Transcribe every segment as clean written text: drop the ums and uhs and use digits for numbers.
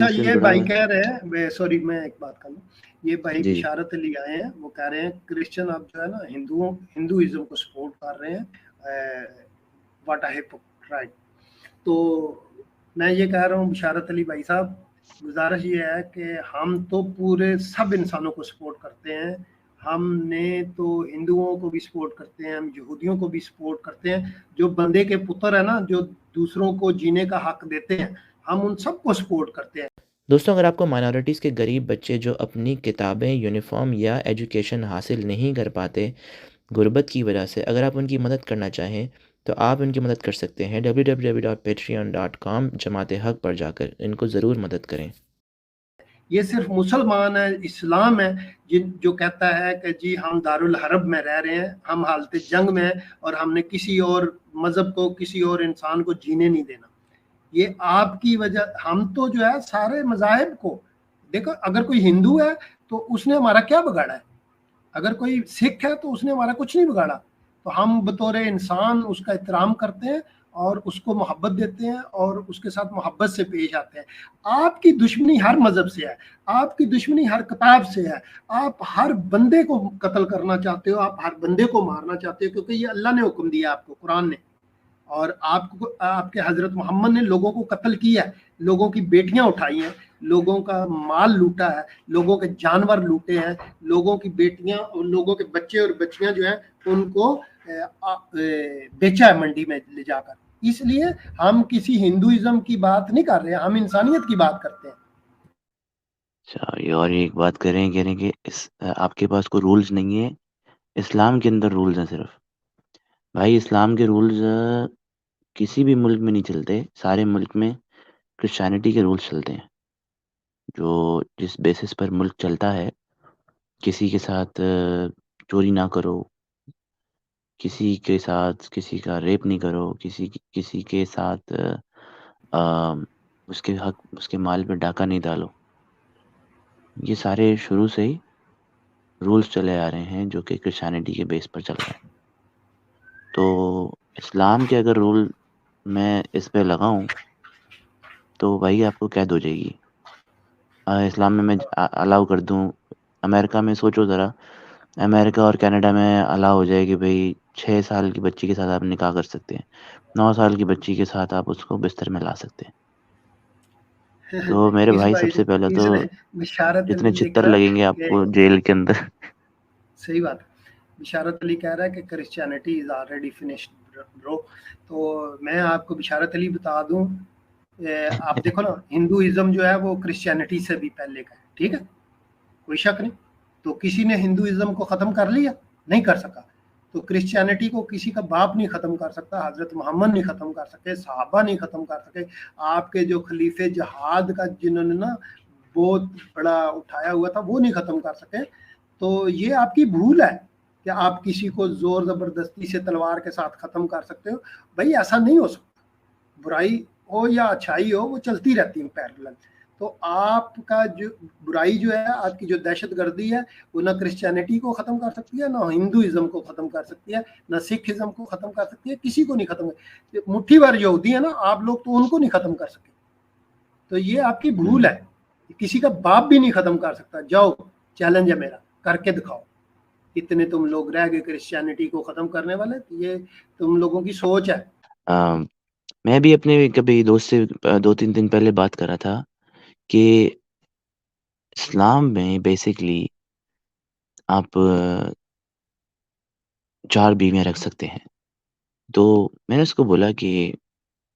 سے یہ جڑا بھائی ہوا کہہ رہے ہیں، سوری میں ایک بات کر لوں، یہ بھائی جی بشارت علی آئے ہیں، وہ کہہ رہے ہیں کرسچن اب جو ہے نا ہندوازم کو سپورٹ کر رہے ہیں، واٹ اے ہپوکرائٹ۔ تو میں یہ کہہ رہا ہوں بشارت علی بھائی صاحب، گزارش یہ ہے کہ ہم تو پورے سب انسانوں کو سپورٹ کرتے ہیں، ہم نے تو ہندوؤں کو بھی سپورٹ کرتے ہیں، ہم یہودیوں کو بھی سپورٹ کرتے ہیں، جو بندے کے پتر ہیں نا، جو دوسروں کو جینے کا حق دیتے ہیں، ہم ان سب کو سپورٹ کرتے ہیں۔ دوستوں، اگر آپ کو مائنورٹیز کے غریب بچے جو اپنی کتابیں، یونیفارم یا ایجوکیشن حاصل نہیں کر پاتے غربت کی وجہ سے، اگر آپ ان کی مدد کرنا چاہیں تو آپ ان کی مدد کر سکتے ہیں www.patreon.com جماعت حق پر جا کر ان کو ضرور مدد کریں۔ یہ صرف مسلمان ہے، اسلام ہے جو کہتا ہے کہ جی ہم دارالحرب میں رہ رہے ہیں، ہم حالت جنگ میں ہیں، اور ہم نے کسی اور مذہب کو، کسی اور انسان کو جینے نہیں دینا۔ یہ آپ کی وجہ، ہم تو جو ہے سارے مذاہب کو دیکھو، اگر کوئی ہندو ہے تو اس نے ہمارا کیا بگاڑا ہے، اگر کوئی سکھ ہے تو اس نے ہمارا کچھ نہیں بگاڑا، تو ہم بطور انسان اس کا احترام کرتے ہیں اور اس کو محبت دیتے ہیں اور اس کے ساتھ محبت سے پیش آتے ہیں۔ آپ کی دشمنی ہر مذہب سے ہے، آپ کی دشمنی ہر کتاب سے ہے، آپ ہر بندے کو قتل کرنا چاہتے ہو، آپ ہر بندے کو مارنا چاہتے ہو، کیونکہ یہ اللہ نے حکم دیا آپ کو، قرآن نے، اور آپ کے حضرت محمد نے لوگوں کو قتل کیا ہے، لوگوں کی بیٹیاں اٹھائی ہیں، لوگوں کا مال لوٹا ہے، لوگوں کے جانور لوٹے ہیں، لوگوں کی بیٹیاں اور لوگوں کے بچے اور بچیاں جو ہیں ان کو بیچا ہے منڈی میں لے جا کر۔ اس لیے ہم کسی ہندوازم کی بات نہیں کر رہے، ہم انسانیت کی بات کرتے ہیں۔ اچھا، اور ایک بات کہہ رہے ہیں کہ آپ کے پاس کوئی رولز نہیں ہے، اسلام کے اندر رولز ہیں صرف۔ بھائی اسلام کے رولز کسی بھی ملک میں نہیں چلتے، سارے ملک میں کرسچینٹی کے رولز چلتے ہیں، جو جس بیسس پر ملک چلتا ہے، کسی کے ساتھ چوری نہ کرو، کسی کے ساتھ کسی کا ریپ نہیں کرو، کسی کے ساتھ اس کے حق، اس کے مال پہ ڈاکہ نہیں ڈالو۔ یہ سارے شروع سے ہی رولز چلے آ رہے ہیں جو کہ کرسچینٹی کے بیس پر چل رہے ہیں۔ تو اسلام کے اگر رول میں اس پہ لگاؤں تو بھائی آپ کو قید ہو جائے گی۔ اسلام میں الاؤ کر دوں، امریکہ میں سوچو ذرا، امریکہ اور کینیڈا میں الاؤ ہو جائے کہ بھائی 6 سال کی بچی کے ساتھ آپ نکاح کر سکتے ہیں، 9 سال کی بچی کے ساتھ آپ اس کو بستر میں لا سکتے ہیں۔ تو میرے اس بھائی بھائی سب سے پہلے تو اس نے بشارت جتنے علی لکھ چھتر رہا لگیں گے ہے آپ کہ کو جیل کے اندر۔ صحیح بات ہے، بشارت علی کہہ رہا ہے کہ کرسچینٹی از آلریڈی فنشڈ برو۔ تو میں آپ کو بشارت علی بتا دوں، آپ دیکھو نا، ہندوازم جو ہے وہ کرسچینٹی سے بھی پہلے کا ہے، ٹھیک ہے، کوئی شک نہیں۔ تو کسی نے ہندوازم کو ختم کر لیا؟ نہیں کر سکا۔ تو کرسچینٹی کو کسی کا باپ نہیں ختم کر سکتا، حضرت محمد نہیں ختم کر سکے، صحابہ نہیں ختم کر سکے، آپ کے جو خلیفہ جہاد کا جنہوں نے نا بہت بڑا اٹھایا ہوا تھا وہ نہیں ختم کر سکے۔ تو یہ آپ کی بھول ہے کہ آپ کسی کو زور زبردستی سے تلوار کے ساتھ ختم کر سکتے ہو۔ بھائی ایسا نہیں ہو سکتا، برائی ہو یا اچھائی ہو وہ چلتی رہتی ہے پیرلل۔ تو آپ کا جو برائی جو ہے، آپ کی جو دہشت گردی ہے، وہ نہ کرسچینٹی کو ختم کر سکتی ہے، نہ ہندوازم کو ختم کر سکتی ہے، نہ سکھ ازم کو ختم کر سکتی ہے، کسی کو نہیں ختم کر، مٹھی بھر یہودی ہے نا آپ لوگ، تو ان کو نہیں ختم کر سکے۔ تو یہ آپ کی بھول ہے، کسی کا باپ بھی نہیں ختم کر سکتا۔ جاؤ، چیلنج ہے میرا، کر کے دکھاؤ۔ کتنے تم لوگ رہ گئے کرسچینٹی کو ختم کرنے والے؟ یہ تم لوگوں کی سوچ ہے۔ میں بھی اپنے کبھی دوست سے 2-3 دن پہلے بات کر رہا تھا کہ اسلام میں بیسکلی آپ 4 بیویاں رکھ سکتے ہیں۔ تو میں نے اس کو بولا کہ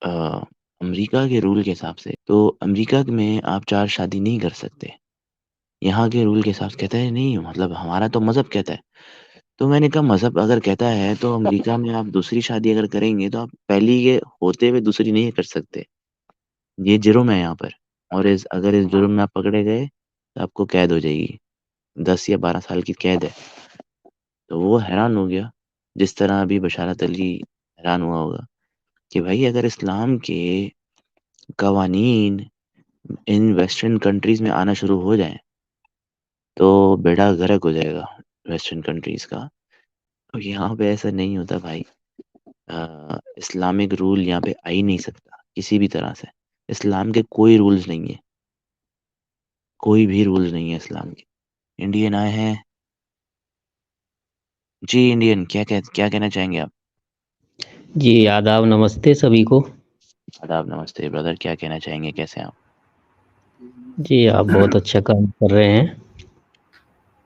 امریکہ کے رول کے حساب سے تو امریکہ میں آپ 4 شادی نہیں کر سکتے، یہاں کے رول کے حساب سے کہتا ہے نہیں، مطلب ہمارا تو مذہب کہتا ہے۔ تو میں نے کہا مذہب اگر کہتا ہے تو امریکہ میں آپ دوسری شادی اگر کریں گے تو آپ پہلی کے ہوتے ہوئے دوسری نہیں کر سکتے، یہ جرم ہے یہاں پر، اور اگر اس جرم میں آپ پکڑے گئے تو آپ کو قید ہو جائے گی، 10 یا 12 سال کی قید ہے۔ تو وہ حیران ہو گیا، جس طرح ابھی بشارت علی حیران ہوا ہوگا کہ بھائی اگر اسلام کے قوانین ان ویسٹرن کنٹریز میں آنا شروع ہو جائیں تو بیڑا غرق ہو جائے گا ویسٹرن کنٹریز کا۔ اور یہاں پہ ایسا نہیں ہوتا بھائی، اسلامک رول یہاں پہ آ ہی نہیں سکتا کسی بھی طرح سے، اسلام کے کوئی رولز نہیں ہیں۔ کوئی بھی رولز نہیں ہے اسلام کے. انڈین آئے ہیں جی. انڈین کیا کہنا چاہیں گے آپ؟ جی آداب، نمستے سبھی کو. آداب، نمستے بردر. کیا کہنا چاہیں گے؟ کیسے ہیں آپ؟ جی آپ بہت اچھا کام کر رہے ہیں.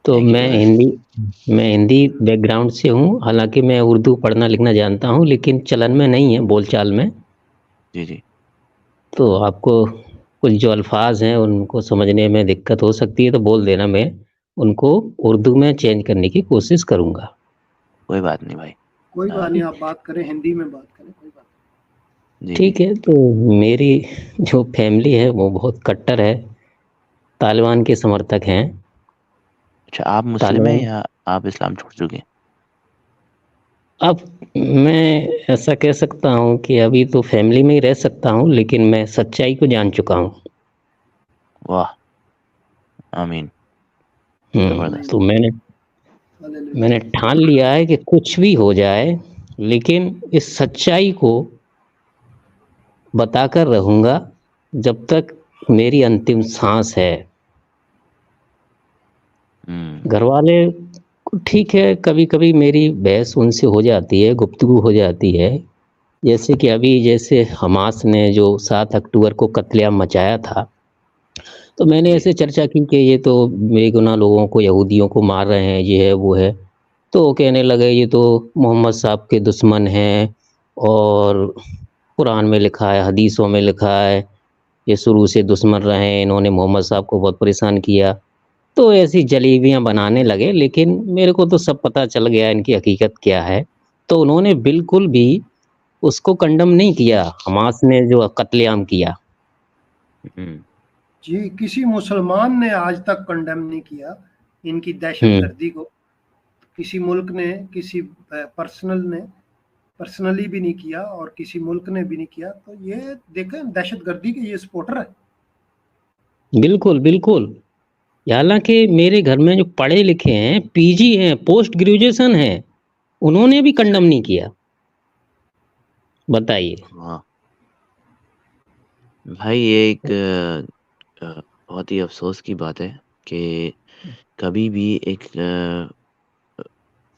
تو Thank you, میں brother. ہندی بیک گراؤنڈ سے ہوں. حالانکہ میں اردو پڑھنا لکھنا جانتا ہوں، لیکن چلن میں نہیں ہے، بول چال میں. جی جی. تو آپ کو کچھ جو الفاظ ہیں ان کو سمجھنے میں دقت ہو سکتی ہے، تو بول دینا، میں ان کو اردو میں چینج کرنے کی کوشش کروں گا. کوئی بات نہیں بھائی. کوئی بات نہیں، آپ بات کریں، ہندی میں بات کریں، کوئی بات جی ٹھیک جی. ہے. تو میری جو فیملی ہے وہ بہت کٹر ہے، طالبان کے سمرتھک ہیں. اچھا، آپ مسلم ہیں طالبان، یا آپ اسلام چھوڑ چکے ہیں؟ اب میں ایسا کہہ سکتا ہوں کہ ابھی تو فیملی میں ہی رہ سکتا ہوں، لیکن میں سچائی کو جان چکا ہوں. واہ، آمین. زبردست. تو میں نہیں۔ نے ٹھان لیا ہے کہ کچھ بھی ہو جائے، لیکن اس سچائی کو بتا کر رہوں گا جب تک میری انتم سانس ہے. گھر والے ٹھیک ہے، کبھی کبھی میری بحث ان سے ہو جاتی ہے، گفتگو ہو جاتی ہے. جیسے کہ جیسے حماس نے جو 7 اکتوبر کو قتل عام مچایا تھا، تو میں نے جی. ایسے چرچا کی کہ یہ تو بے گناہ لوگوں کو، یہودیوں کو مار رہے ہیں، یہ ہے وہ ہے. تو وہ کہنے لگے یہ تو محمد صاحب کے دشمن ہیں، اور قرآن میں لکھا ہے، حدیثوں میں لکھا ہے، یہ شروع سے دشمن رہے ہیں، انہوں نے محمد صاحب کو بہت پریشان کیا. تو ایسی جلیبیاں بنانے لگے. لیکن میرے کو تو سب پتہ چل گیا ان کی حقیقت کیا ہے. تو انہوں نے بالکل بھی اس کو کنڈم نہیں کیا، حماس نے جو قتل عام کیا. جی، کسی مسلمان نے آج تک کنڈیم نہیں کیا ان کی دہشت گردی کو. کسی ملک نے، کسی پرسنلی بھی نہیں کیا، اور کسی ملک نے بھی نہیں کیا. تو یہ دیکھیں، دہشت گردی کے یہ سپورٹر ہے. بالکل بالکل. حالانکہ میرے گھر میں جو پڑھے لکھے ہیں، پی جی ہیں، پوسٹ گریجویشن ہیں، انہوں نے بھی کنڈم نہیں کیا. بتائیے. واہ بھائی، یہ ایک بہت ہی افسوس کی بات ہے کہ کبھی بھی ایک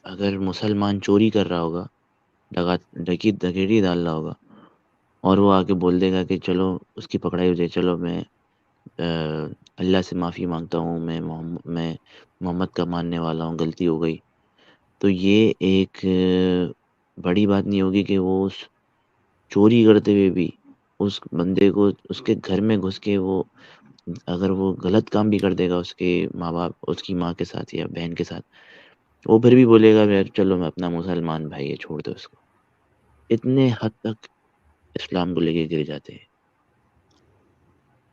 اگر مسلمان چوری کر رہا ہوگا، ڈکیتی ڈال رہا ہوگا، اور وہ آ کے بول دے گا کہ چلو اس کی پکڑائی ہو جائے، چلو میں اللہ سے معافی مانگتا ہوں، میں محمد کا ماننے والا ہوں، غلطی ہو گئی. تو یہ ایک بڑی بات نہیں ہوگی کہ وہ اس چوری کرتے ہوئے بھی اس بندے کو اس کے گھر میں گھس کے وہ اگر وہ غلط کام بھی کر دے گا اس کے ماں باپ، اس کی ماں کے ساتھ یا بہن کے ساتھ، وہ پھر بھی بولے گا یار چلو میں اپنا مسلمان بھائی ہے، چھوڑ دو اس کو. اتنے حد تک اسلام کو لے کے گر جاتے ہیں.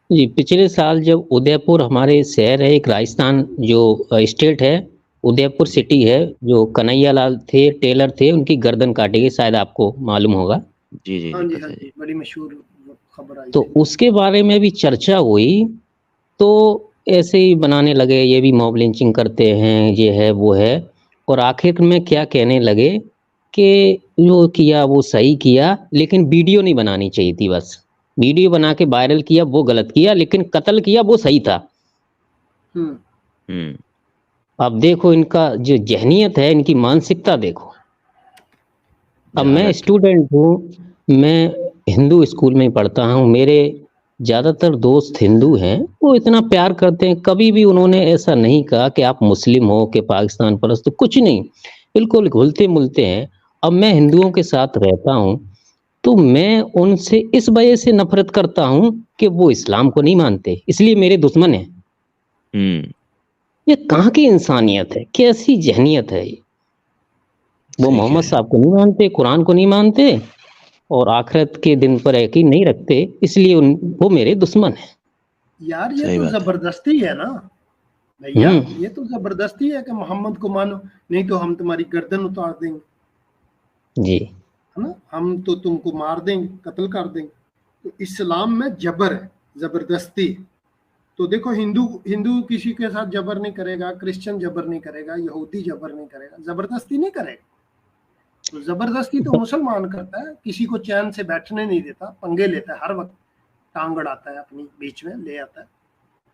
جی، پچھلے سال جب ادے پور ہمارے شہر ہے، ایک راجستھان جو اسٹیٹ ہے، ادے پور جی سٹی ہے، جو کنہیا لال تھے، ٹیلر تھے، ان کی گردن کاٹی گئی، شاید آپ کو معلوم ہوگا. جی جی ہاں جی، جی، ہاں پتہ ہے جی، جی. بڑی مشہور خبر آئی تو تھی. اس کے بارے میں بھی چرچا ہوئی. تو ایسے ہی بنانے لگے، یہ بھی موب لنچنگ کرتے ہیں، یہ ہے وہ ہے. اور آخر میں کیا کہنے لگے کہ جو کیا وہ صحیح کیا، لیکن ویڈیو نہیں بنانی چاہیے تھی. بس ویڈیو بنا کے وائرل کیا، وہ غلط کیا، لیکن قتل کیا وہ صحیح تھا. اب دیکھو ان کا جو ذہنیت ہے، ان کی مانسکتا دیکھو. اب میں جہالت. اسٹوڈنٹ ہوں، میں ہندو اسکول میں پڑھتا ہوں، میرے زیادہ تر دوست ہندو ہیں، وہ اتنا پیار کرتے ہیں. کبھی بھی انہوں نے ایسا نہیں کہا کہ آپ مسلم ہو کہ پاکستان پرست، کچھ نہیں، بالکل گھلتے ملتے ہیں. اب میں ہندوؤں کے ساتھ رہتا ہوں، تو میں ان سے اس وجہ سے نفرت کرتا ہوں کہ وہ اسلام کو نہیں مانتے، اس لیے میرے دشمن ہیں. یہ کہاں کی انسانیت ہے؟ کیسی ذہنیت ہے یہ؟ وہ صحیح کہہ محمد رہے ہیں. صاحب کو نہیں مانتے، قرآن کو نہیں مانتے، اور آخرت کے دن پر یقین نہیں رکھتے، اس لیے وہ میرے دشمن ہیں. یار یہ صحیح تو بات ہے. زبردستی ہے نا بھیا، یہ تو زبردستی ہے کہ محمد کو مانو، نہیں تو ہم تمہاری گردن اتار دیں گے، جی ہے نا، ہم تو تم کو مار دیں گے، قتل کر دیں گے. تو اسلام میں جبر ہے، زبردستی. تو دیکھو، ہندو کسی کے ساتھ جبر نہیں کرے گا، کرسچن جبر نہیں کرے گا، یہودی جبر نہیں کرے گا، زبردستی نہیں کرے گا. تو زبردستی تو مسلمان کرتا ہے، کسی کو چین سے بیٹھنے نہیں دیتا، پنگے لیتا ہے ہر وقت، ٹانگ اڑاتا ہے اپنی بیچ میں لے آتا ہے.